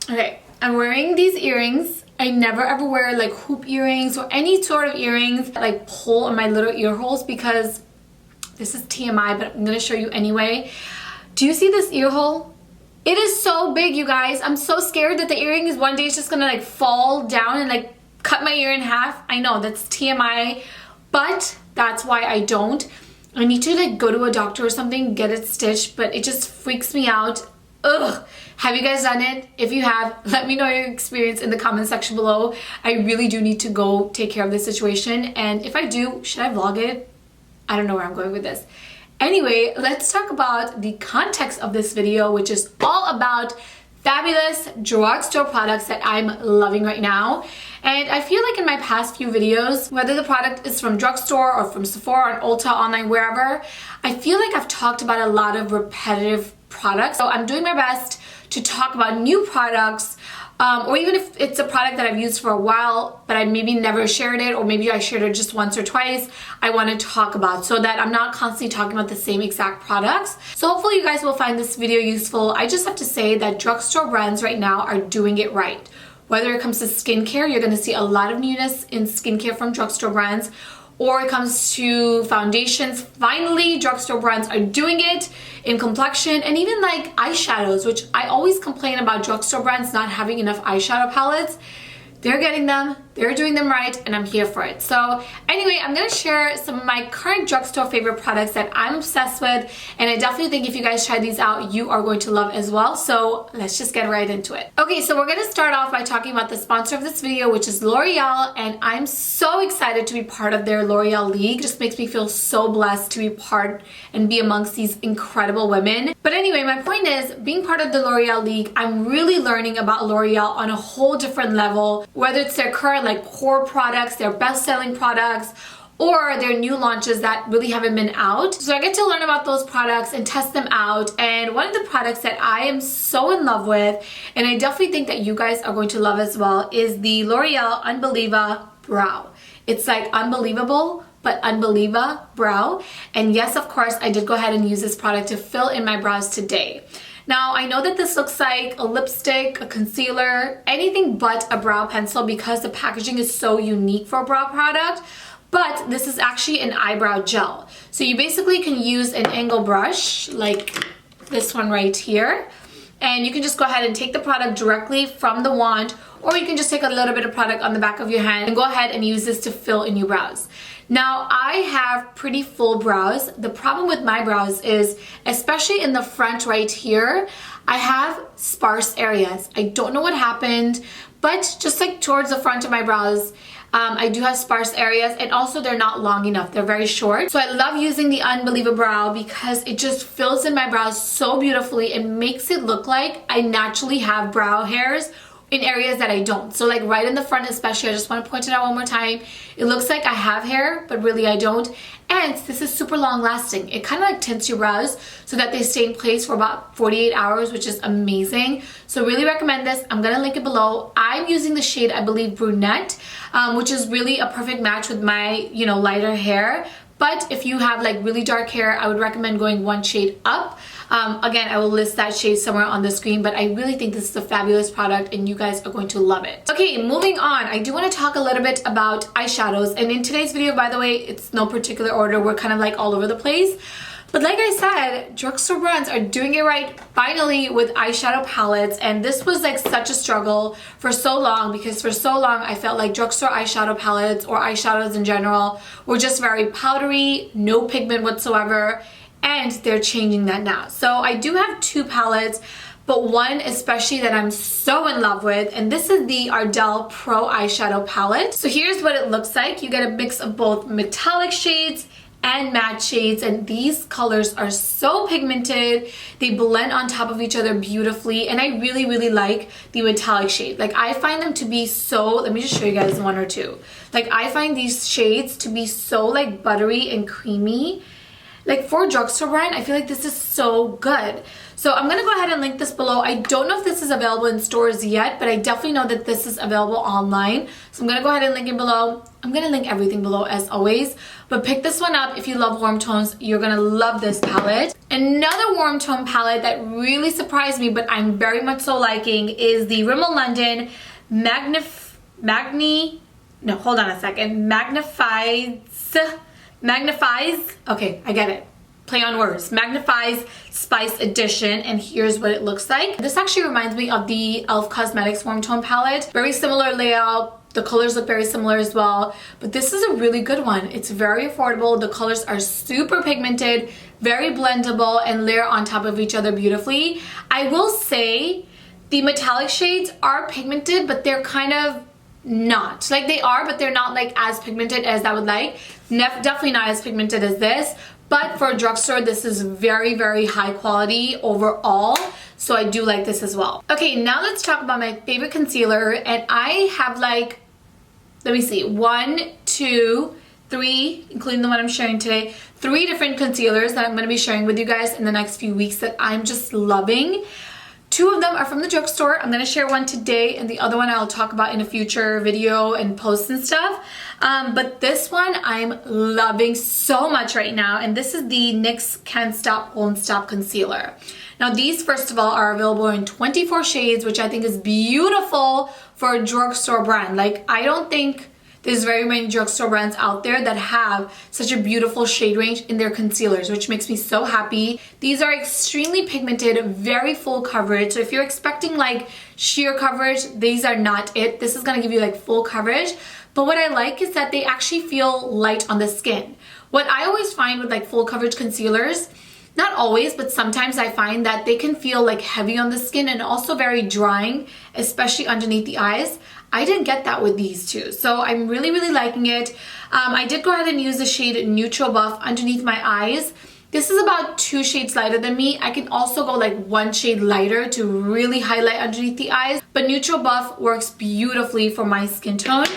Okay, I'm wearing these earrings. I never ever wear like hoop earrings or any sort of earrings that like pull on my little ear holes because this is TMI, but I'm gonna show you anyway. Do you see this ear hole? It is so big, you guys. I'm so scared that the earring is one day just gonna like fall down and like cut my ear in half. I know that's TMI, but that's why I don't. I need to like go to a doctor or something, get it stitched, but it just freaks me out. Ugh. Have you guys done it? If you have, let me know your experience in the comment section below. I really do need to go take care of this situation, and if I do, should I vlog it? I don't know where I'm going with this. Anyway, let's talk about the context of this video, which is all about fabulous drugstore products that I'm loving right now. And I feel like in my past few videos, whether the product is from drugstore or from Sephora or Ulta, online, wherever, I feel like I've talked about a lot of repetitive products. So I'm doing my best to talk about new products, or even if it's a product that I've used for a while but I maybe never shared it, or maybe I shared it just once or twice, I want to talk about, so that I'm not constantly talking about the same exact products. So hopefully you guys will find this video useful. I just have to say that drugstore brands right now are doing it right. Whether it comes to skincare, you're going to see a lot of newness in skincare from drugstore brands, or it comes to foundations. Finally, drugstore brands are doing it in complexion, and even like eyeshadows, which I always complain about drugstore brands not having enough eyeshadow palettes. They're getting them, they're doing them right, and I'm here for it. So anyway, I'm gonna share some of my current drugstore favorite products that I'm obsessed with, and I definitely think if you guys try these out, you are going to love as well. So let's just get right into it. Okay, so we're gonna start off by talking about the sponsor of this video, which is Loreal, and I'm so excited to be part of their Loreal League. It just makes me feel so blessed to be part and be amongst these incredible women. But anyway, my point is, being part of the Loreal League, I'm really learning about Loreal on a whole different level, whether it's their current like core products, their best-selling products, or their new launches that really haven't been out. So I get to learn about those products and test them out. And one of the products that I am so in love with, and I definitely think that you guys are going to love as well, is the L'Oreal Unbeliva-brow. It's like unbelievable, but Unbeliva-brow. And yes, of course, I did go ahead and use this product to fill in my brows today. Now, I know that this looks like a lipstick, a concealer, anything but a brow pencil because the packaging is so unique for a brow product, but this is actually an eyebrow gel. So you basically can use an angle brush like this one right here, and you can just go ahead and take the product directly from the wand, or you can just take a little bit of product on the back of your hand and go ahead and use this to fill in your brows. Now, I have pretty full brows. The problem with my brows is, especially in the front right here, I have sparse areas. I don't know what happened, but just like towards the front of my brows, I do have sparse areas, and also they're not long enough. They're very short. So I love using the Unbeliva-brow because it just fills in my brows so beautifully and makes it look like I naturally have brow hairs in areas that I don't. So like right in the front especially, I just want to point it out one more time. It looks like I have hair, but really I don't. And this is super long lasting. It kind of like tints your brows so that they stay in place for about 48 hours, which is amazing. So really recommend this. I'm gonna link it below. I'm using the shade, I believe, Brunette, which is really a perfect match with my, you know, lighter hair. But if you have like really dark hair, I would recommend going one shade up. Again, I will list that shade somewhere on the screen, but I really think this is a fabulous product and you guys are going to love it. Okay, moving on. I do want to talk a little bit about eyeshadows, and in today's video, by the way, it's no particular order. We're kind of like all over the place. But like I said, drugstore brands are doing it right finally with eyeshadow palettes, and this was like such a struggle for so long because for so long I felt like drugstore eyeshadow palettes or eyeshadows in general were just very powdery, no pigment whatsoever, and they're changing that now. So I do have two palettes, but one especially that I'm so in love with, and this is the Ardell Pro eyeshadow palette. So here's what it looks like. You get a mix of both metallic shades and matte shades, and these colors are so pigmented. They blend on top of each other beautifully, and I really like the metallic shade. Like, I find them to be so, let me just show you guys one or two. Like, I find these shades to be so like buttery and creamy. Like for a drugstore brand, I feel like this is so good. So I'm gonna go ahead and link this below. I don't know if this is available in stores yet, but I definitely know that this is available online. So I'm gonna go ahead and link it below. I'm gonna link everything below as always, but pick this one up if you love warm tones. You're gonna love this palette. Another warm tone palette that really surprised me, but I'm very much so liking, is the Rimmel London magnif'eyes. Okay, I get it. Play on words. Magnif'eyes Spice Edition, and here's what it looks like. This actually reminds me of the e.l.f. Cosmetics warm tone palette. Very similar layout. The colors look very similar as well, but this is a really good one. It's very affordable. The colors are super pigmented, very blendable, and layer on top of each other beautifully. I will say the metallic shades are pigmented, but they're kind of not. Like they are, but they're not like as pigmented as I would like. Definitely not as pigmented as this. But for a drugstore, this is very, very high quality overall. So I do like this as well. Okay, now let's talk about my favorite concealer. And I have like, let me see, 1, 2, 3, including the one I'm sharing today, 3 different concealers that I'm going to be sharing with you guys in the next few weeks that I'm just loving. 2 of them are from the drugstore. I'm going to share one today, and the other one I'll talk about in a future video and post and stuff. But this one I'm loving so much right now, and this is the NYX Can't Stop, Won't Stop Concealer. Now these, first of all, are available in 24 shades, which I think is beautiful for a drugstore brand. Like, I don't think there's very many drugstore brands out there that have such a beautiful shade range in their concealers, which makes me so happy. These are extremely pigmented, very full coverage. So if you're expecting like sheer coverage, these are not it. This is gonna give you like full coverage. But what I like is that they actually feel light on the skin. What I always find with like full coverage concealers, not always, but sometimes I find that they can feel like heavy on the skin and also very drying, especially underneath the eyes. I didn't get that with these two, so I'm really, really liking it. I did go ahead and use the shade Neutral Buff underneath my eyes. This is about 2 shades lighter than me. I can also go like 1 shade lighter to really highlight underneath the eyes, but Neutral Buff works beautifully for my skin tone.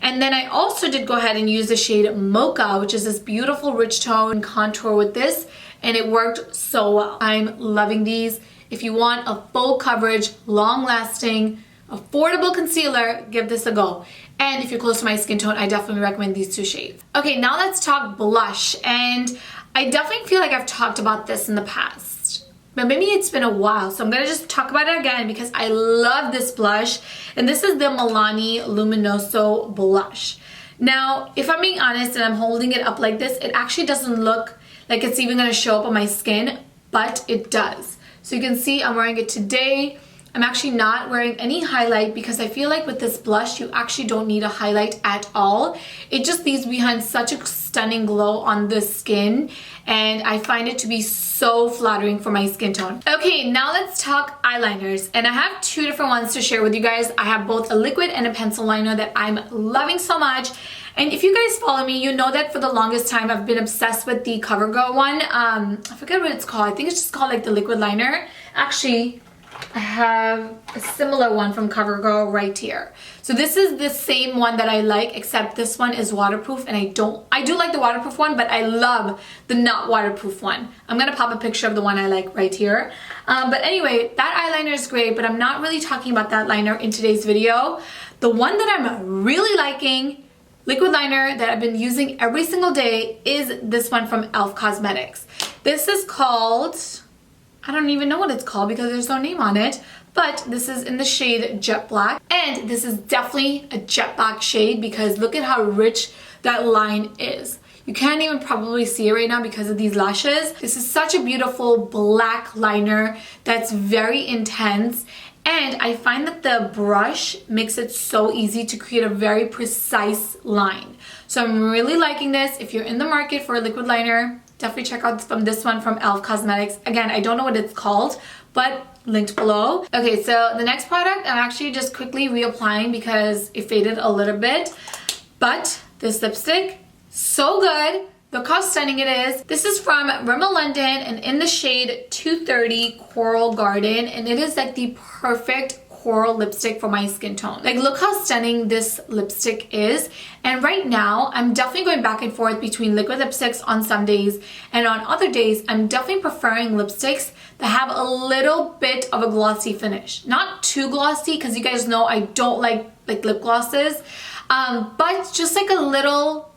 And then I also did go ahead and use the shade Mocha, which is this beautiful rich tone contour with this, and it worked so well. I'm loving these. If you want a full coverage, long-lasting, affordable concealer, give this a go. And if you're close to my skin tone, I definitely recommend these 2 shades. Okay, now let's talk blush. And I definitely feel like I've talked about this in the past, but maybe it's been a while. So I'm gonna just talk about it again because I love this blush. And this is the Milani Luminoso blush. Now, if I'm being honest and I'm holding it up like this, it actually doesn't look like it's even gonna show up on my skin, but it does. So you can see I'm wearing it today. I'm actually not wearing any highlight because I feel like with this blush, you actually don't need a highlight at all. It just leaves behind such a stunning glow on the skin, and I find it to be so flattering for my skin tone. Okay, now let's talk eyeliners, and I have 2 different ones to share with you guys. I have both a liquid and a pencil liner that I'm loving so much. And if you guys follow me, you know that for the longest time I've been obsessed with the CoverGirl one. I forget what it's called. I think it's just called like the liquid liner. Actually, I have a similar one from CoverGirl right here. So this is the same one that I like, except this one is waterproof, and I do like the waterproof one, but I love the not waterproof one. I'm gonna pop a picture of the one I like right here. But anyway, that eyeliner is great, but I'm not really talking about that liner in today's video. The one that I'm really liking, liquid liner that I've been using every single day, is this one from e.l.f. Cosmetics. This is called, I don't even know what it's called because there's no name on it, but this is in the shade Jet Black, and this is definitely a jet black shade because look at how rich that line is. You can't even probably see it right now because of these lashes. This is such a beautiful black liner that's very intense, and I find that the brush makes it so easy to create a very precise line. So I'm really liking this. If you're in the market for a liquid liner, definitely check out this one from e.l.f. Cosmetics. Again, I don't know what it's called, but linked below. Okay, so the next product I'm actually just quickly reapplying because it faded a little bit. But this lipstick, so good. Look how stunning it is. This is from Rimmel London and in the shade 230 Coral Garden, and it is like the perfect coral lipstick for my skin tone. Like, look how stunning this lipstick is. And right now, I'm definitely going back and forth between liquid lipsticks on some days, and on other days, I'm definitely preferring lipsticks that have a little bit of a glossy finish. Not too glossy, because you guys know I don't like lip glosses, but just like a little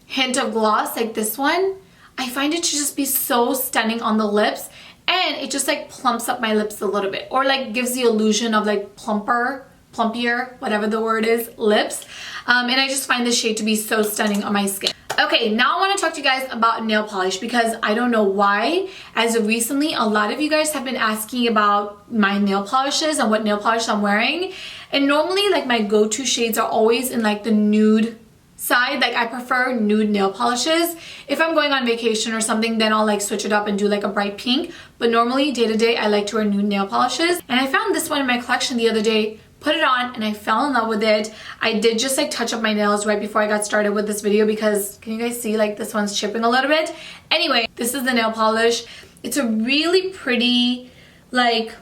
hint of gloss like this one. I find it to just be so stunning on the lips, and it just like plumps up my lips a little bit, or like gives the illusion of like plumpier, whatever the word is, lips. And I just find this shade to be so stunning on my skin. Okay, now I want to talk to you guys about nail polish, because I don't know why, as of recently, a lot of you guys have been asking about my nail polishes and what nail polish I'm wearing. And normally, like, my go-to shades are always in like the nude side. Like, I prefer nude nail polishes. If I'm going on vacation or something, then I'll like switch it up and do like a bright pink. But normally, day to day, I like to wear nude nail polishes. And I found this one in my collection the other day, put it on, and I fell in love with it. I did just like touch up my nails right before I got started with this video, because can you guys see like this one's chipping a little bit? Anyway, this is the nail polish. It's a really pretty like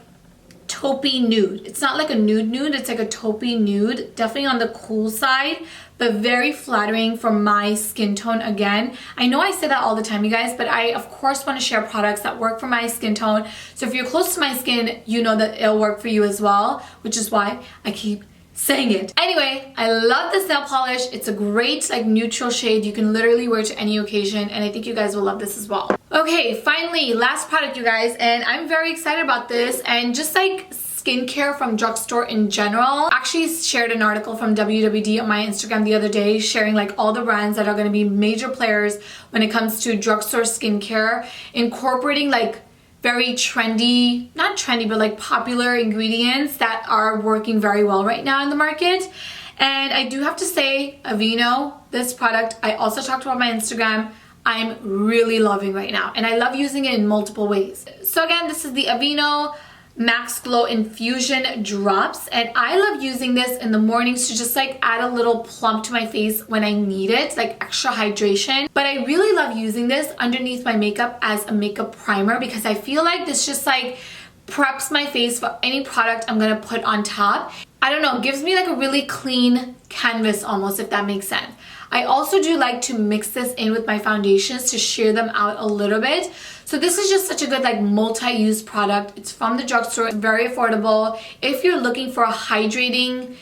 taupe nude. It's not like a nude, it's like a taupe nude. Definitely on the cool side, but very flattering for my skin tone again. I know I say that all the time, you guys, but I of course want to share products that work for my skin tone. So if you're close to my skin, you know that it'll work for you as well, which is why I keep saying it. Anyway, I love this nail polish. It's a great like neutral shade. You can literally wear to any occasion, and I think you guys will love this as well. Okay, finally, last product, you guys, and I'm very excited about this, and just like skincare from Drugstore in general. Actually shared an article from WWD on my Instagram the other day, sharing like all the brands that are going to be major players when it comes to drugstore skincare, incorporating like very trendy, not trendy, but like popular ingredients that are working very well right now in the market. And I do have to say, Aveeno, this product, I also talked about on my Instagram, I'm really loving right now, and I love using it in multiple ways. So again, this is the Aveeno Max Glow Infusion Drops, and I love using this in the mornings to just like add a little plump to my face when I need it, like extra hydration. But I really love using this underneath my makeup as a makeup primer, because I feel like this just like preps my face for any product I'm gonna put on top. I don't know, it gives me like a really clean canvas almost, if that makes sense. I also do like to mix this in with my foundations to sheer them out a little bit. So this is just such a good like multi-use product. It's from the drugstore, it's very affordable. If you're looking for a hydrating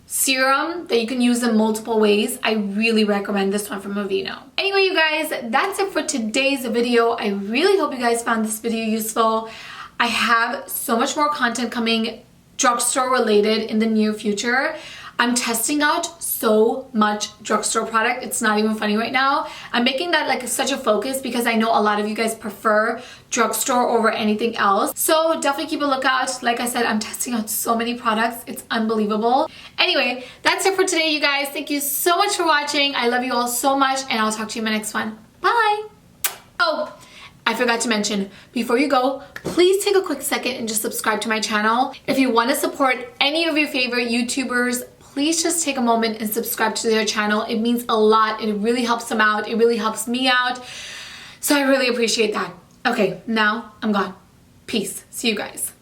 serum that you can use in multiple ways, I really recommend this one from Aveeno. Anyway, you guys, that's it for today's video. I really hope you guys found this video useful. I have so much more content coming drugstore related in the near future. I'm testing out so much drugstore product. It's not even funny right now. I'm making that like such a focus because I know a lot of you guys prefer drugstore over anything else. So definitely keep a lookout. Like I said, I'm testing out so many products. It's unbelievable. Anyway, that's it for today, you guys. Thank you so much for watching. I love you all so much, and I'll talk to you in my next one. Bye. Oh, I forgot to mention, before you go, please take a quick second and just subscribe to my channel. If you want to support any of your favorite YouTubers, please just take a moment and subscribe to their channel. It means a lot. It really helps them out. It really helps me out. So I really appreciate that. Okay, now I'm gone. Peace. See you guys.